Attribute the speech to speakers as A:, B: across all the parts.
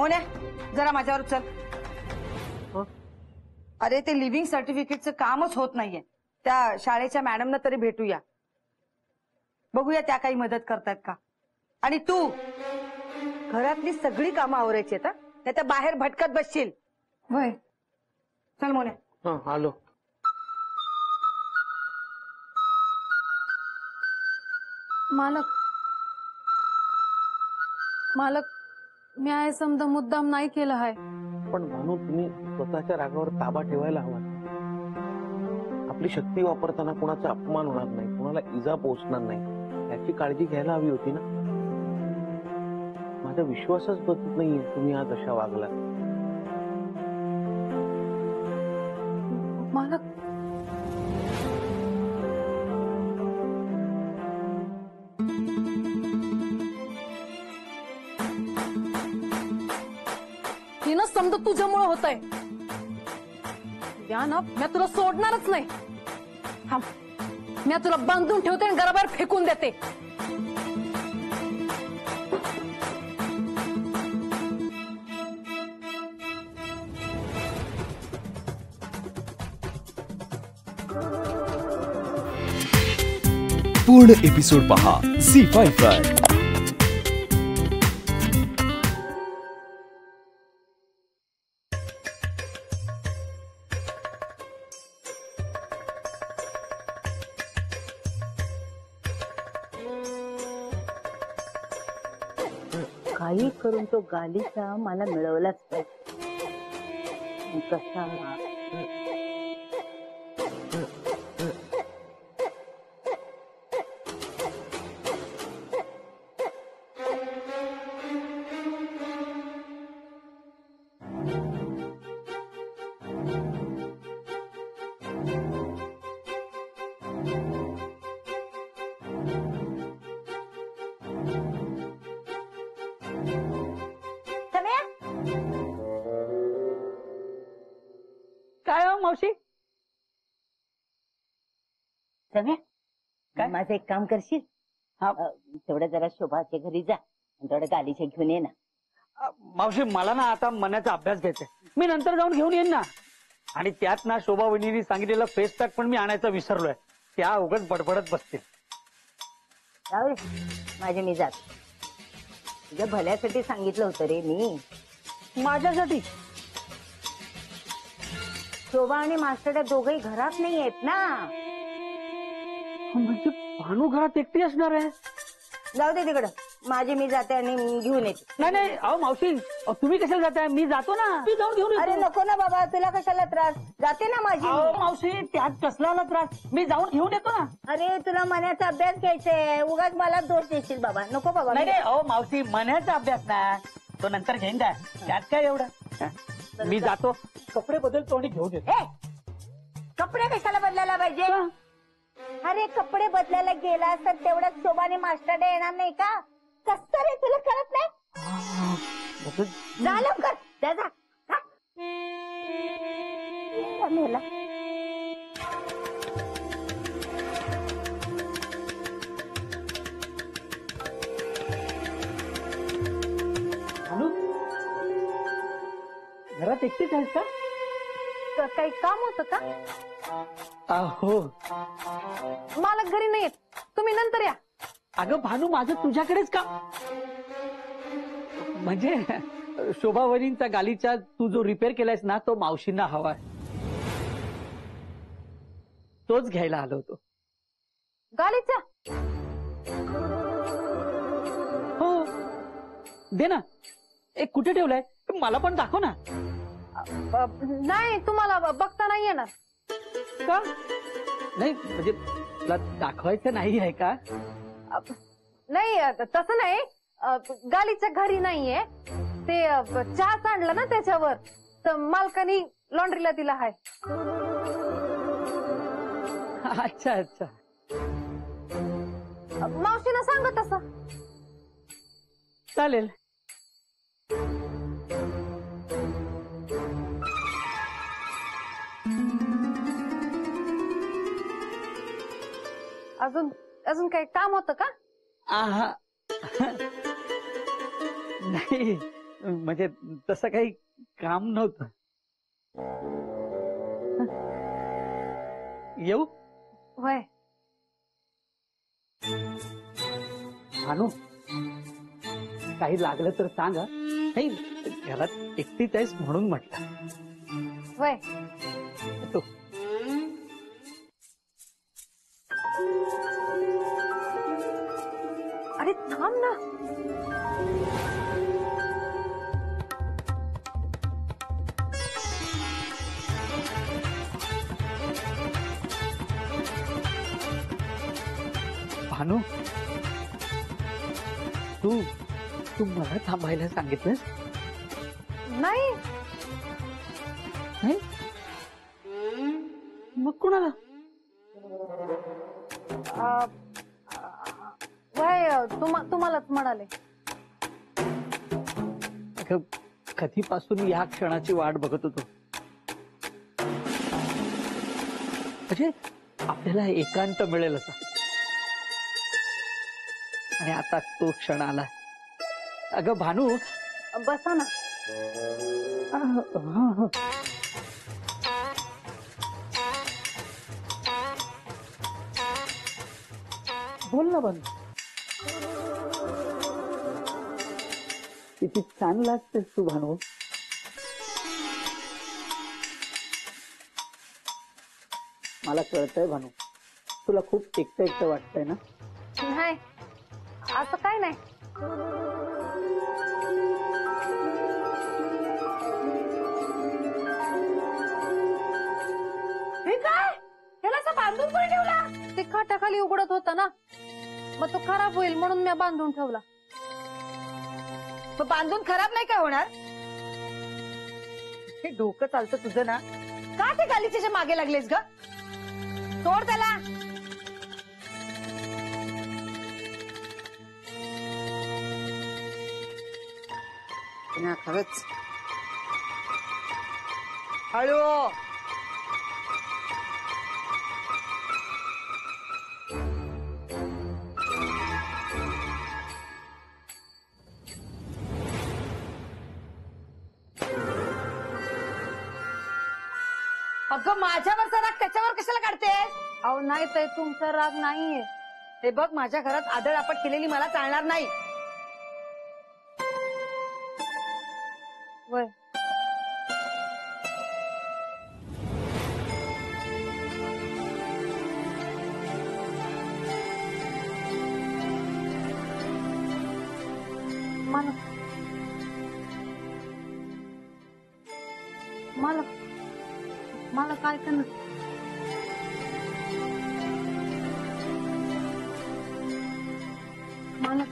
A: मोन्या जरा माझ्यावर चल. अरे ते लिव्हिंग सर्टिफिकेटचं कामच होत नाहीये. त्या शाळेच्या मॅडमना तरी भेटूया, बघूया त्या काही मदत करतात का. आणि तू घरातली सगळी कामं आवरायची आहेत, नाही तर बाहेर भटकत बसशील.
B: वय
A: चल मोन्या.
C: आलो.
B: मालक मालक मी आहे समजा मुद्दाम नाही केलं आहे.
C: पण म्हणून तुम्ही स्वतःच्या रागावर ताबा ठेवायला हवा. आपली शक्ती वापरताना कोणाचा अपमान होणार नाही, कोणाला इजा पोहोचणार नाही याची काळजी घ्यायला हवी होती ना. माझा विश्वासच बसत नाहीये तुम्ही आज अशा वागला.
B: मालक हिनं समजा तुझ्यामुळे होत आहे. या ना मी तुला सोडणारच नाही. थांब, मी तुला बांधून ठेवते आणि घराबाहेर फेकून देते.
D: पूर्ण एपिसोड पहा झी5 वर.
E: काही करून तो गालीचा मला मिळवलाच पाहिजे. कसा
A: काय हो मावशी?
E: काय माझं एक काम करशील? तेवढं जरा शोभाच्या घरी जा आणि तेवढं गालीच्या घेऊन ये ना.
F: मावशी मला ना आता मनाचा अभ्यास घ्यायचा, मी नंतर जाऊन घेऊन येईन ना. आणि त्यात ना शोभा वहिनींनी सांगितलेलं फेस पॅक पण मी आणायचा विसरलोय. त्या उगाच बडबडत बसतील.
E: जाऊ दे, माझे मी जात. तुझ्या भल्यासाठी सांगितलं होतं रे मी.
F: माझ्यासाठी?
E: शोभा आणि मास्टर दोघही घरात नाही आहेत ना.
F: म्हणजे भानू घरात एकटी असणार आहे?
E: जाऊ दे तिकडं, माझे मी जाते आणि घेऊन येते.
F: नाही नाही, अहो मावशी तुम्ही कशाला जाताय? मी जातो ना, मी जाऊन घेऊन येतो.
E: अरे नको ना बाबा, तुला कशाला त्रास? जाते ना माझी.
F: मावशी त्यात कसला त्रास? मी जाऊन घेऊन येतो ना.
E: अरे तुला मनाचा अभ्यास घ्यायचाय, उगाच मला दोष देशील बाबा. नको बाबा.
F: नाही नाही, अहो मावशी मनाचा अभ्यास ना, तो नंतर घेईन काय, त्यात काय एवढं. मी जातो, कपडे बदलतो आणि घेऊन येतो.
E: कपडे कशाला बदलायला पाहिजे? अरे कपडे बदलायला गेला तर तेवढ्याच शोभाने मास्टर येणार नाही का? कसं रे, तुला कळत नाही? जा लवकर, जा जा.
F: घरात एकटीच आहेस का?
B: काही काम होतं का?
F: हो.
B: मालक घरी नाही येत, तुम्ही नंतर या.
F: अगं भानू, माझं तुझ्याकडेच का? म्हणजे शोभा वहिनींचा गालीचा तू जो रिपेअर केलायस ना, तो मावशींना हवाय. तोच घ्यायला आलो होतो.
B: गालीचा?
F: हो दे ना. एक कुठे ठेवलाय मला पण दाखव ना.
B: नाही, तुम्हाला बघता नाही येणार.
F: का नाही? म्हणजे तुला दाखवायचं नाही आहे का?
B: नाही तसं नाही, गालीच्या घरी नाहीये ते. चहा सांडला ना त्याच्यावर, तर मालकानी लॉन्ड्रीला दिला आहे.
F: अच्छा अच्छा.
B: मावशीला सांगा तसं.
F: चालेल.
B: अजून अजून काही काम होतं का?
F: नाही, म्हणजे तसं काही काम नव्हतं. येऊ
B: वय
F: भानू, काही लागलं तर सांग हं. नाही, घरात एकटीच आहेस म्हणून म्हटलं.
B: वय
F: तो
B: अरे थांब ना.
F: भानू, तू तू मला थांबायला सांगितलंस?
B: नाही
F: नाही, मग कुणाला?
B: वय तुम्हालाच म्हणाले.
F: अगं, कधीपासून या क्षणाची वाट बघत होतो. म्हणजे आपल्याला एकांत मिळेल असा, आणि आता तो क्षण आला. अगं भानू,
B: बसा ना.
F: बोल ना भानू. किती छान लागतेस तू भानू. मला कळतंय भानू, तुला खूप एकटं एकटं वाटतंय ना.
B: नाही, असं काय नाही.
A: हे काय? त्याला असं बांधून कोणी ठेवला?
B: ते खाटाखाली उघडत होता ना, मग तो खराब होईल म्हणून मी बांधून ठेवला.
A: तो बांधून खराब नाही काय होणार? हे डोकं चालतं तुझं ना. का ते गालीच्या मागे लागलेस ग? सोड त्याला. ना खरंच हळू. अगं, माझ्यावरचा राग त्याच्यावर कशाला काढतेस?
B: अहो नाही ताई, तुमचा राग नाहीये.
A: हे बघ, माझ्या घरात आदळआपट केलेली मला चालणार नाही.
B: वय मला मला मला काय करणार? मला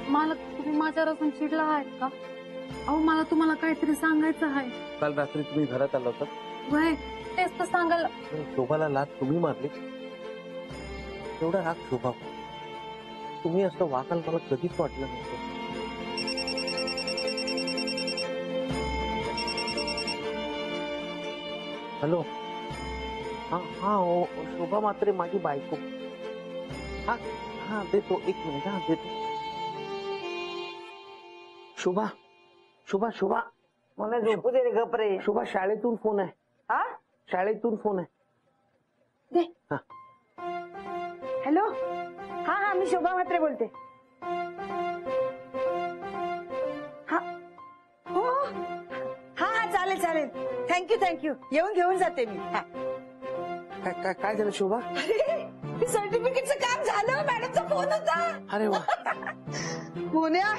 B: मला तुम्ही माझ्यावर असून चिडला आहेत का? अहो, मला तुम्हाला काहीतरी सांगायचं आहे.
C: काल रात्री तुम्ही घरात आला होता,
B: वय तेच तर सांगायला.
C: शोभाला लाथ तुम्ही मारली. एवढा राग शोभा, तुम्ही असं वाकाल मला कधीच वाटलं नव्हतं. हॅलो, हा हा, शोभा मात्रे माझी बायको. हा हा, देतो, एक मिनिट. हा, देतो. शोभा शोभा शोभा,
A: मला झोपू दे रे, गप रे.
C: शोभा, शाळेतून फोन आहे.
A: हा,
C: शाळेतून फोन आहे.
A: दे.
C: हा.
A: हॅलो, हा हा, मी शोभा म्हात्रे बोलते. हा हो, हा हा, चालेल चालेल. थँक्यू. येऊन घेऊन जाते मी. हा.
C: काय झालं शोभा?
A: अरे, सर्टिफिकेटचं काम झालं. मॅडमचा फोन होता.
C: अरे वा.
A: पुण्या,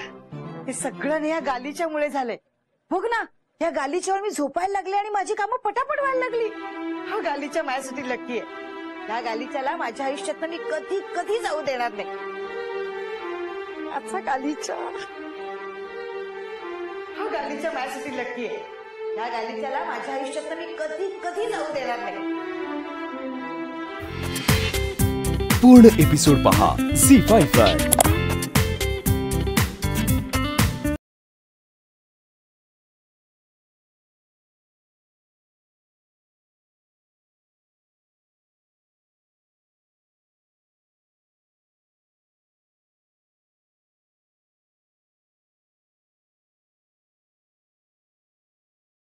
A: हे सगळं ना या गालीच्या मुळे झालंय. बघ ना, या गालीच्यावर मी झोपायला लागले आणि माझी कामं पटापट व्हायला लागली. हा गालीच्या माझ्यासाठी लक्की आहे. या गालीच्याला माझ्या आयुष्यात मी कधी कधी जाऊ देणार नाही. अच्छा गालीच्या, हा गालीच्या माझ्यासाठी लक्की आहे. या गालीच्याला माझ्या आयुष्यात मी कधी कधी जाऊ देणार नाही.
D: पूर्ण एपिसोड पहा झी5 वर.